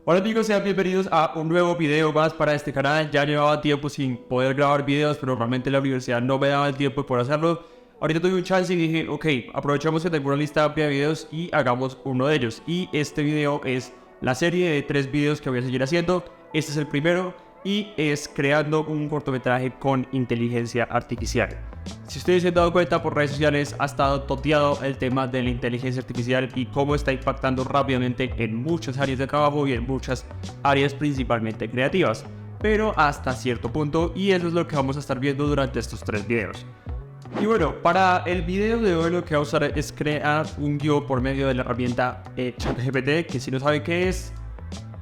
Hola amigos, sean bienvenidos a un nuevo video más para este canal. Ya llevaba tiempo sin poder grabar videos, pero realmente la universidad no me daba el tiempo de poder hacerlo. Ahorita tuve un chance y dije, ok, aprovechamos que tengo una lista amplia de videos y hagamos uno de ellos. Y este video es la serie de 3 videos que voy a seguir haciendo. Este es el primero y es creando un cortometraje con inteligencia artificial. Si ustedes se han dado cuenta por redes sociales, ha estado toteado el tema de la inteligencia artificial y cómo está impactando rápidamente en muchas áreas de trabajo y en muchas áreas principalmente creativas, pero hasta cierto punto, y eso es lo que vamos a estar viendo durante estos 3 videos. Y bueno, para el video de hoy lo que vamos a hacer es crear un guión por medio de la herramienta ChatGPT, que si no saben qué es,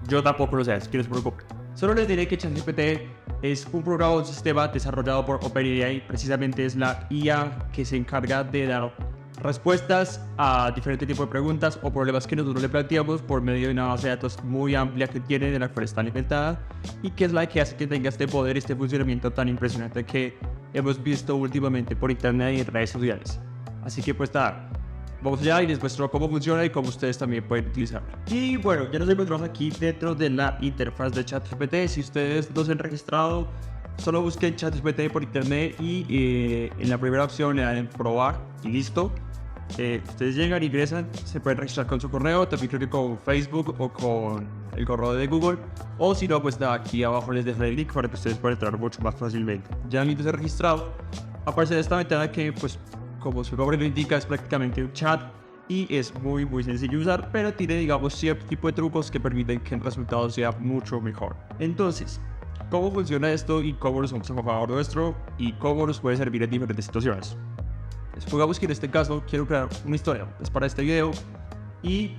yo tampoco lo sé, así que no se preocupen. Solo les diré que ChatGPT es un programa, un sistema desarrollado por OpenAI. Precisamente es la IA que se encarga de dar respuestas a diferentes tipos de preguntas o problemas que nosotros le planteamos por medio de una base de datos muy amplia que tiene, de la cual está alimentada, y que es la que hace que tenga este poder, este funcionamiento tan impresionante que hemos visto últimamente por internet y en redes sociales. Así que pues nada, vamos allá y les muestro cómo funciona y cómo ustedes también pueden utilizarlo. Y bueno, ya nos encontramos aquí dentro de la interfaz de ChatGPT. Si ustedes no se han registrado, solo busquen ChatGPT por internet y en la primera opción le dan en probar y listo. Ustedes llegan, ingresan, se pueden registrar con su correo, también creo que con Facebook o con el correo de Google, o si no, pues nada, aquí abajo les dejo el link para que ustedes puedan entrar mucho más fácilmente. Ya han ser registrado, aparece esta ventana que pues como su nombre lo indica es prácticamente un chat y es muy sencillo de usar, pero tiene digamos cierto tipo de trucos que permiten que el resultado sea mucho mejor. Entonces, ¿cómo funciona esto y cómo lo usamos a favor nuestro y cómo nos puede servir en diferentes situaciones? Supongamos que en este caso quiero crear una historia, es para este video y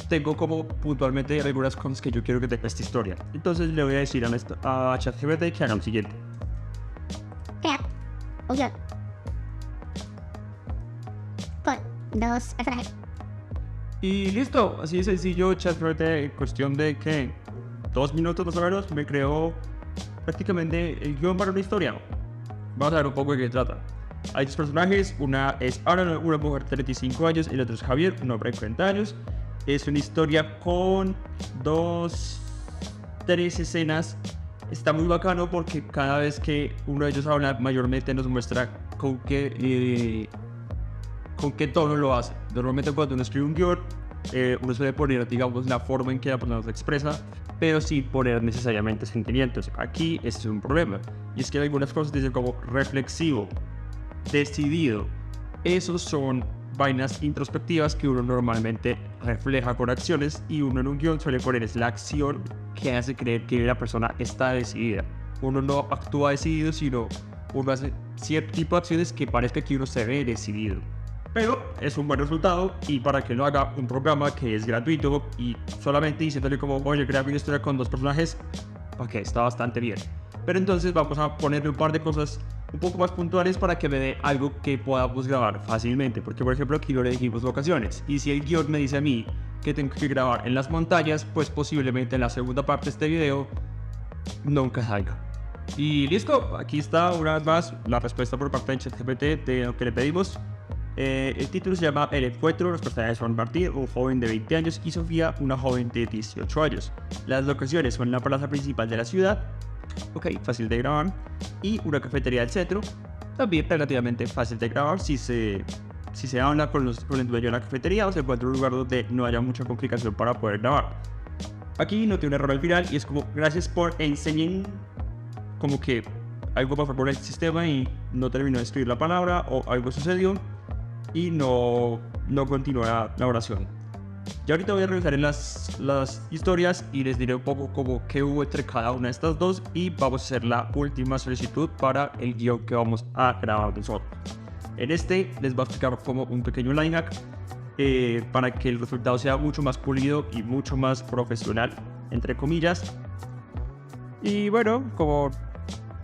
tengo como puntualmente algunas cosas que yo quiero que tenga esta historia. Entonces le voy a decir a ChatGPT que haga lo siguiente. Crea un guión con 2 personajes. Y listo, así de sencillo. ChatGPT en cuestión de que 2 minutos más o menos me creó prácticamente el guión para una historia. Vamos a ver un poco de qué trata. Hay 2 personajes, una es Aaron, una mujer de 35 años, y el otro es Javier, un hombre de 40 años. Es una historia con 3 escenas. Está muy bacano porque cada vez que uno de ellos habla, mayormente nos muestra con qué tono lo hace. Normalmente cuando uno escribe un guión, uno suele poner, digamos, la forma en que la persona se expresa, pero sin poner necesariamente sentimientos. Aquí este es un problema, y es que algunas cosas dicen como reflexivo, decidido. Esos son vainas introspectivas que uno normalmente refleja con acciones, y uno en un guión suele poner es la acción que hace creer que la persona está decidida. Uno no actúa decidido, sino uno hace cierto tipo de acciones que parezca que uno se ve decidido. Pero es un buen resultado, y para que lo haga un programa que es gratuito y solamente diciéndole como, oye, crea una historia con 2 personajes, ok, está bastante bien. Pero entonces vamos a ponerle un par de cosas un poco más puntuales para que me dé algo que podamos grabar fácilmente. Porque por ejemplo aquí no le dijimos locaciones, y si el guión me dice a mí que tengo que grabar en las montañas, pues posiblemente en la segunda parte de este video nunca salga. Y listo, aquí está una vez más la respuesta por parte de ChatGPT de lo que le pedimos. El título se llama El Encuentro. Los personajes son Martín, un joven de 20 años, y Sofía, una joven de 18 años. Las locaciones son la plaza principal de la ciudad, ok, fácil de grabar, y una cafetería del centro, también relativamente fácil de grabar si se habla con el dueño de la cafetería o se encuentra un lugar donde no haya mucha complicación para poder grabar. Aquí no tiene un error al final y es como, gracias por enseñar, como que algo pasó por el sistema y no terminó de escribir la palabra, o algo sucedió y no continuó la oración. Ya ahorita voy a revisar en las historias y les diré un poco como qué hubo entre cada una de estas 2, y vamos a hacer la última solicitud para el guión que vamos a grabar nosotros. En este les voy a explicar como un pequeño line hack para que el resultado sea mucho más pulido y mucho más profesional, entre comillas. Y bueno, como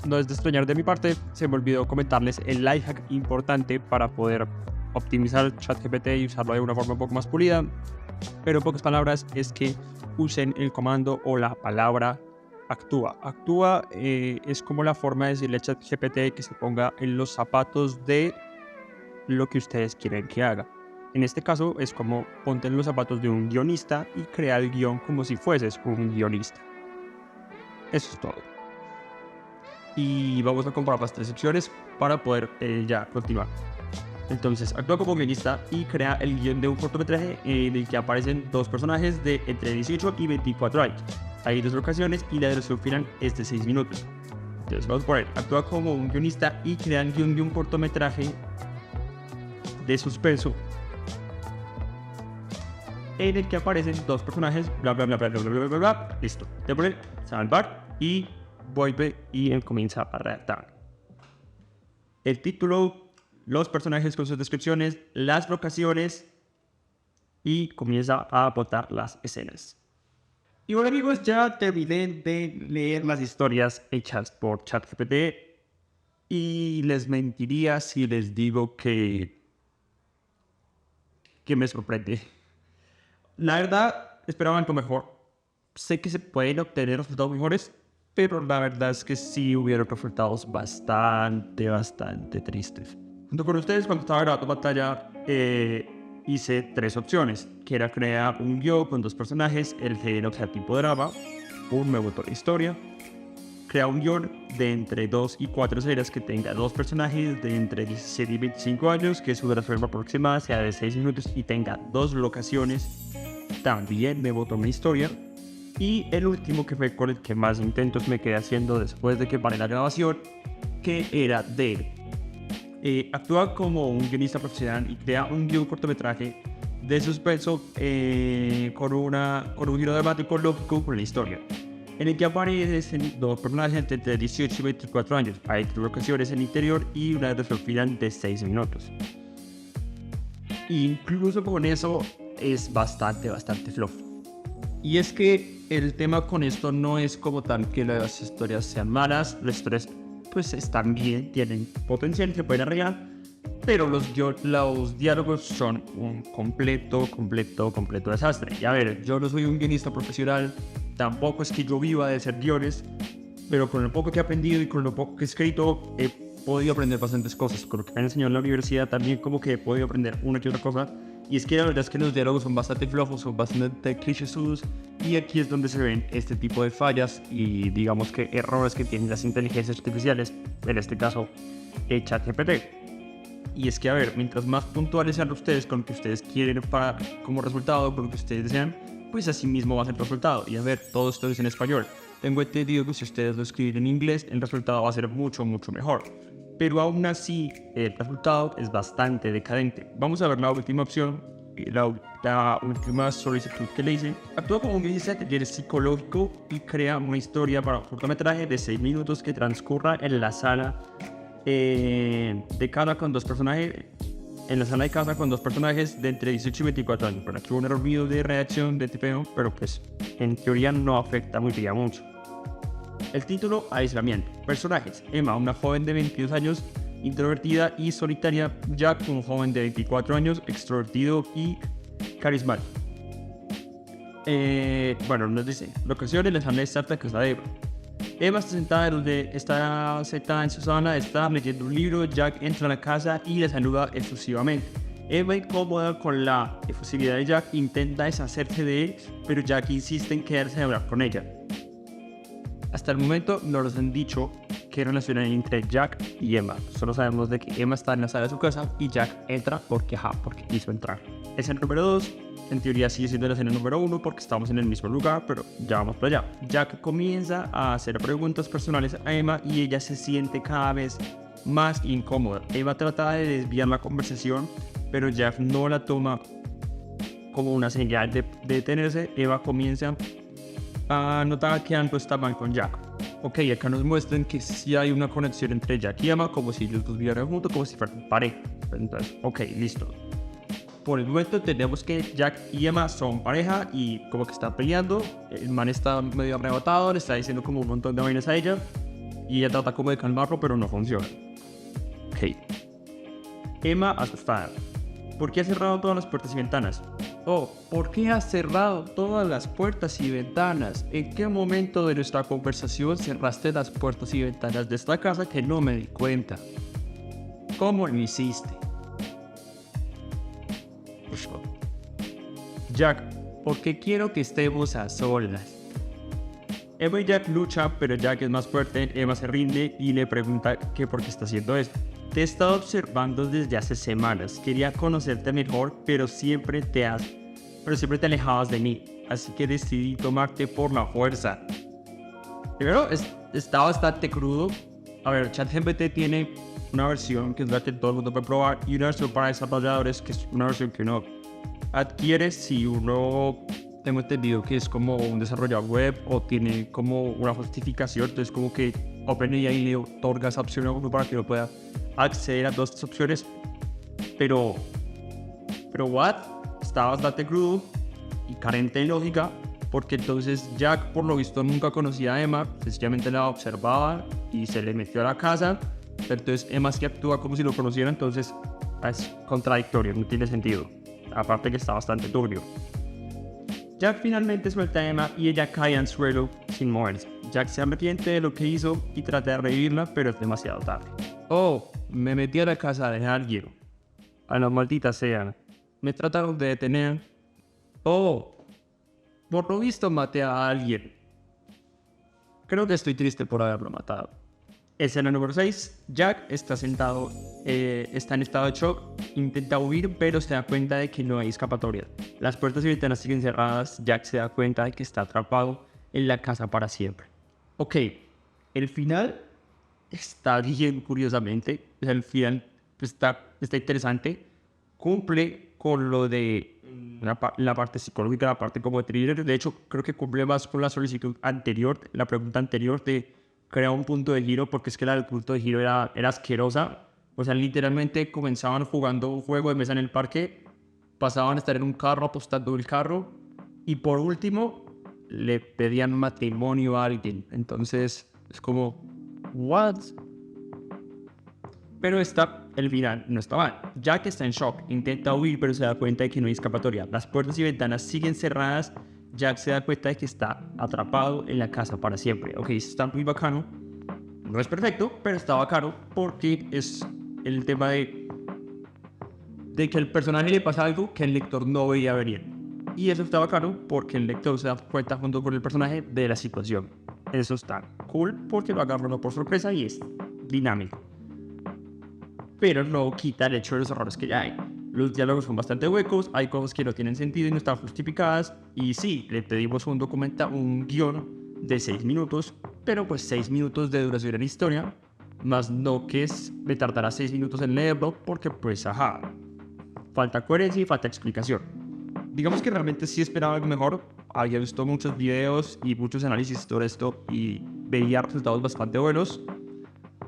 no es de extrañar de mi parte, se me olvidó comentarles el life hack importante para poder optimizar ChatGPT y usarlo de una forma un poco más pulida. Pero en pocas palabras es que usen el comando o la palabra actúa. Actúa es como la forma de decirle a ChatGPT que se ponga en los zapatos de lo que ustedes quieren que haga. En este caso es como ponte en los zapatos de un guionista y crea el guión como si fueses un guionista. Eso es todo. Y vamos a comparar las 3 opciones para poder ya continuar. Entonces, actúa como guionista y crea el guión de un cortometraje en el que aparecen 2 personajes de entre 18 y 24 años. Hay 2 locaciones y la duración final es de 6 minutos. Entonces, vamos a poner, actúa como un guionista y crea el guión de un cortometraje de suspenso en el que aparecen 2 personajes, bla bla bla bla bla bla bla bla. Listo. Te ponen salvar y vuelve y él comienza a redactar. El título, los personajes con sus descripciones, las locaciones y comienza a botar las escenas. Y bueno amigos, ya terminé de leer las historias hechas por ChatGPT y les mentiría si les digo que me sorprende. La verdad, esperaba algo mejor. Sé que se pueden obtener resultados mejores, pero la verdad es que sí hubieron resultados bastante tristes. Junto con ustedes, cuando estaba grabando pantalla, hice 3 opciones, que era crear un guión con 2 personajes, el género sea tipo drama, un nuevo tono de historia, crear un guión de entre 2 y 4 escenas que tenga 2 personajes de entre 17 y 25 años, que su duración aproximada sea de 6 minutos y tenga 2 locaciones. También me botó una historia. Y el último, que fue con el que más intentos me quedé haciendo después de que paré la grabación, que era de actúa como un guionista profesional y crea un guion cortometraje de suspenso con un giro dramático lógico con la historia, en el que aparecen 2 personajes entre 18 y 24 años. Hay 3 locaciones en el interior y una duración final de 6 minutos. Incluso con eso es bastante flojo. Y es que el tema con esto no es como tal que las historias sean malas, las historias pues están bien, tienen potencial, se pueden arreglar, pero los diálogos son un completo desastre. Y a ver, yo no soy un guionista profesional, tampoco es que yo viva de hacer guiones, pero con lo poco que he aprendido y con lo poco que he escrito, he podido aprender bastantes cosas. Con lo que me han enseñado en la universidad también como que he podido aprender una que otra cosa. Y es que la verdad es que los diálogos son bastante flojos, son bastante clichésudos, y aquí es donde se ven este tipo de fallas y digamos que errores que tienen las inteligencias artificiales, en este caso ChatGPT. Y es que a ver, mientras más puntuales sean ustedes con lo que ustedes quieren para como resultado, con lo que ustedes desean, pues así mismo va a ser el resultado. Y a ver, todo esto es en español. Tengo entendido que si ustedes lo escriben en inglés, el resultado va a ser mucho mejor. Pero aún así, el resultado es bastante decadente. Vamos a ver la última opción, la última solicitud que le hice. Actúa como un guionista de taller psicológico y crea una historia para un cortometraje de 6 minutos que transcurra en la sala de casa con 2 personajes. En la sala de casa con 2 personajes de entre 18 y 24 años. Pero aquí hubo un error mío de redacción de tipeo, pero pues en teoría no afecta mucho. El título, aislamiento. Personajes: Emma, una joven de 22 años, introvertida y solitaria. Jack, un joven de 24 años, extrovertido y carismático. Bueno, nos dice, locaciones: la sala de estar de casa de Emma. Emma está sentada en su sala, está leyendo un libro. Jack entra a la casa y la saluda efusivamente. Emma, incómoda con la efusividad de Jack, intenta deshacerse de él, pero Jack insiste en quedarse a hablar con ella. Hasta el momento no nos han dicho qué relación hay entre Jack y Emma. Solo sabemos de que Emma está en la sala de su casa y Jack entra porque quiso entrar. Escena número 2, en teoría sigue siendo la escena número 1 porque estamos en el mismo lugar, pero ya vamos para allá. Jack comienza a hacer preguntas personales a Emma y ella se siente cada vez más incómoda. Emma trata de desviar la conversación, pero Jack no la toma como una señal de detenerse. Emma comienza a notar que algo está mal con Jack. Ok, acá nos muestran que sí hay una conexión entre Jack y Emma, como si ellos dos vivieran juntos, como si fueran pareja. Entonces, ok, listo. Por el momento entendemos que Jack y Emma son pareja y como que están peleando. El man está medio arrebatado, le está diciendo como un montón de vainas a ella y ella trata como de calmarlo, pero no funciona. Ok. Emma asustada. ¿Por qué has cerrado todas las puertas y ventanas? Oh, ¿por qué has cerrado todas las puertas y ventanas? ¿En qué momento de nuestra conversación cerraste las puertas y ventanas de esta casa que no me di cuenta? ¿Cómo lo hiciste? Jack, ¿por qué quiero que estemos a solas? Emma y Jack luchan, pero Jack es más fuerte. Emma se rinde y le pregunta que por qué está haciendo esto. Te he estado observando desde hace semanas. Quería conocerte mejor, pero siempre te alejabas de mí. Así que decidí tomarte por la fuerza. Primero, está bastante crudo. A ver, ChatGPT tiene una versión que es la que todo el mundo puede probar y una versión para desarrolladores que es una versión que uno adquiere si uno, tengo entendido que es como un desarrollador web o tiene como una justificación. Entonces como que OpenAI le otorga esa opción a uno para que uno pueda acceder a todas estas opciones. Pero está bastante crudo y carente de lógica, porque entonces Jack por lo visto nunca conocía a Emma, sencillamente la observaba y se le metió a la casa, pero entonces Emma sí actúa como si lo conociera, entonces es contradictorio, no tiene sentido, aparte que está bastante turbio. Jack finalmente suelta a Emma y ella cae al suelo sin moverse. Jack se arrepiente de lo que hizo y trata de revivirla, pero es demasiado tarde. Oh, me metí a la casa de alguien. A la maldita sea. Me trataron de detener. Oh, por lo visto maté a alguien. Creo que estoy triste por haberlo matado. Escena número 6. Jack está sentado, está en estado de shock, intenta huir, pero se da cuenta de que no hay escapatoria. Las puertas y ventanas siguen cerradas. Jack se da cuenta de que está atrapado en la casa para siempre. Ok, el final está bien, curiosamente. El final está interesante. Cumple con lo de la parte psicológica, la parte como de thriller. De hecho, creo que cumple más con la solicitud anterior, la pregunta anterior de crear un punto de giro, porque es que el punto de giro era asquerosa. O sea, literalmente comenzaban jugando un juego de mesa en el parque, pasaban a estar en un carro apostando el carro, y por último le pedían matrimonio a alguien. Entonces es como, ¿what? Pero el final no está mal. Jack está en shock, intenta huir, pero se da cuenta de que no hay escapatoria. Las puertas y ventanas siguen cerradas. Jack se da cuenta de que está atrapado en la casa para siempre. Ok, esto está muy bacano. No es perfecto, pero está bacano porque es el tema de que el personaje le pasa algo que el lector no veía venir. Y eso está bacano porque el lector se da cuenta junto con el personaje de la situación. Eso está cool porque lo agarra uno por sorpresa y es dinámico. Pero no quita el hecho de los errores que ya hay. Los diálogos son bastante huecos, hay cosas que no tienen sentido y no están justificadas. Y sí, le pedimos un guión de 6 minutos, pero pues 6 minutos de duración en historia, más no que me tardará 6 minutos en leerlo, porque pues falta coherencia y falta explicación. Digamos que realmente sí esperaba algo mejor. Había visto muchos videos y muchos análisis sobre esto y veía resultados bastante buenos.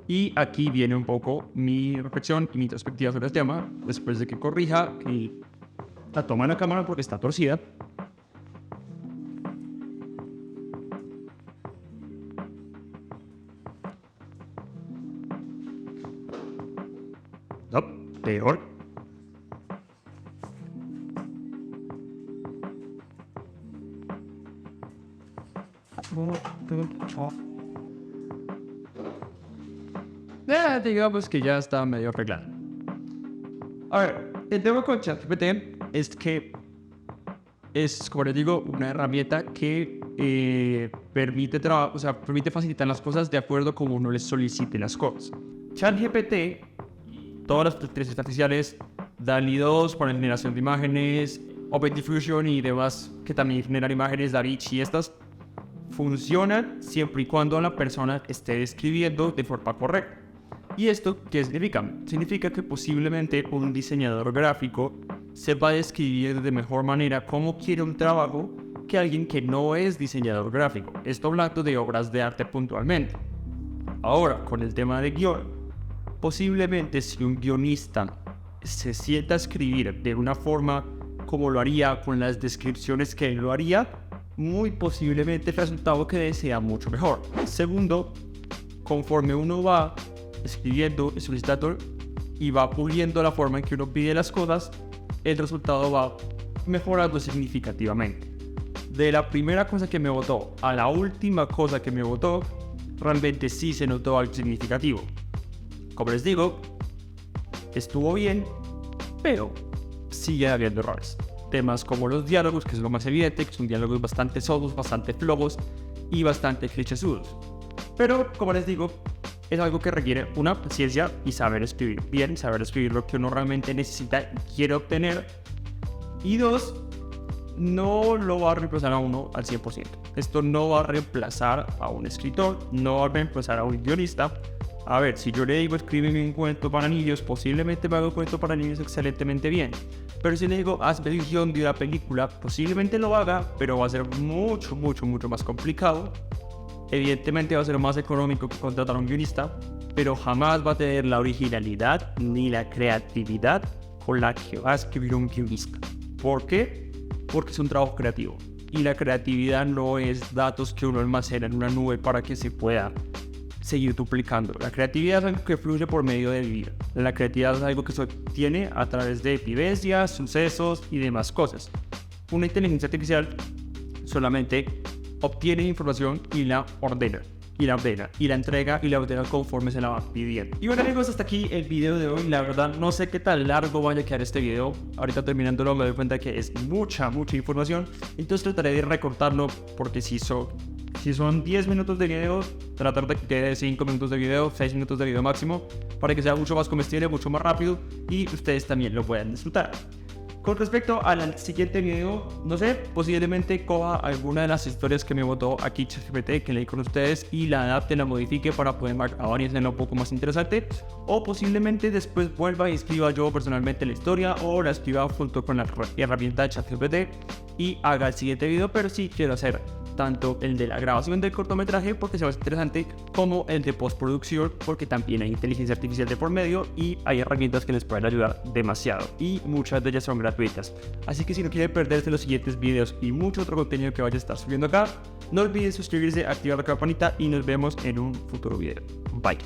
Y aquí viene un poco mi reflexión y mi perspectiva sobre el tema, después de que corrija y la toma en la cámara porque está torcida. No, peor. Digamos que ya está medio arreglado. A ver, el tema con ChatGPT es que es, como les digo, una herramienta que permite facilitar las cosas de acuerdo como uno les solicite las cosas. ChatGPT, todas las inteligencias artificiales, DALL-E 2 para la generación de imágenes, OpenDiffusion y demás que también generan imágenes, DaVinci y estas, funcionan siempre y cuando la persona esté escribiendo de forma correcta. ¿Y esto qué significa? Significa que posiblemente un diseñador gráfico sepa describir de mejor manera cómo quiere un trabajo que alguien que no es diseñador gráfico. Esto hablando de obras de arte puntualmente. Ahora, con el tema de guión, posiblemente si un guionista se sienta a escribir de una forma como lo haría con las descripciones que él lo haría, muy posiblemente el resultado que dé sea mucho mejor. Segundo, conforme uno va escribiendo, solicitando y va puliendo la forma en que uno pide las cosas, el resultado va mejorando significativamente. De la primera cosa que me votó a la última cosa que me votó, realmente sí se notó algo significativo. Como les digo, estuvo bien, pero sigue habiendo errores. temas como los diálogos, que es lo más evidente, que son diálogos bastante sosos, bastante flojos y bastante clichésudos. Pero, como les digo, es algo que requiere una paciencia y saber escribir bien, saber escribir lo que uno realmente necesita y quiere obtener. Y dos, no lo va a reemplazar a uno al 100%. Esto no va a reemplazar a un escritor, no va a reemplazar a un guionista. A ver, si yo le digo escríbeme un cuento para niños, posiblemente me haga un cuento para niños excelentemente bien. Pero si le digo hazme el guión de una película, posiblemente lo haga, pero va a ser mucho más complicado. Evidentemente va a ser más económico que contratar a un guionista, pero jamás va a tener la originalidad ni la creatividad con la que va a escribir un guionista. ¿Por qué? Porque es un trabajo creativo. Y la creatividad no es datos que uno almacena en una nube para que se pueda seguir duplicando. La creatividad es algo que fluye por medio de vivir. La creatividad es algo que se obtiene a través de vivencias, sucesos y demás cosas. Una inteligencia artificial solamente obtiene información y la ordena, y la entrega y la ordena conforme se la va pidiendo. Y bueno amigos, hasta aquí el video de hoy. La verdad no sé qué tan largo vaya a quedar este video. Ahorita terminándolo me doy cuenta que es mucha información, entonces trataré de recortarlo, porque si son 10 minutos de video, tratar de que quede 5 minutos de video, 6 minutos de video máximo, para que sea mucho más comestible, mucho más rápido y ustedes también lo puedan disfrutar. Con respecto al siguiente video, no sé, posiblemente coja alguna de las historias que me botó aquí ChatGPT, que leí con ustedes, y la adapte, la modifique para poder acabar y hacerla un poco más interesante. O posiblemente después vuelva y escriba yo personalmente la historia, o la escriba junto con la herramienta de ChatGPT y haga el siguiente video. Pero sí quiero hacer tanto el de la grabación del cortometraje, porque se va a ser interesante, como el de postproducción, porque también hay inteligencia artificial de por medio y hay herramientas que les pueden ayudar demasiado, y muchas de ellas son gratuitas. Así que si no quieren perderse los siguientes videos y mucho otro contenido que vaya a estar subiendo acá, no olviden suscribirse, activar la campanita y nos vemos en un futuro video. Bye.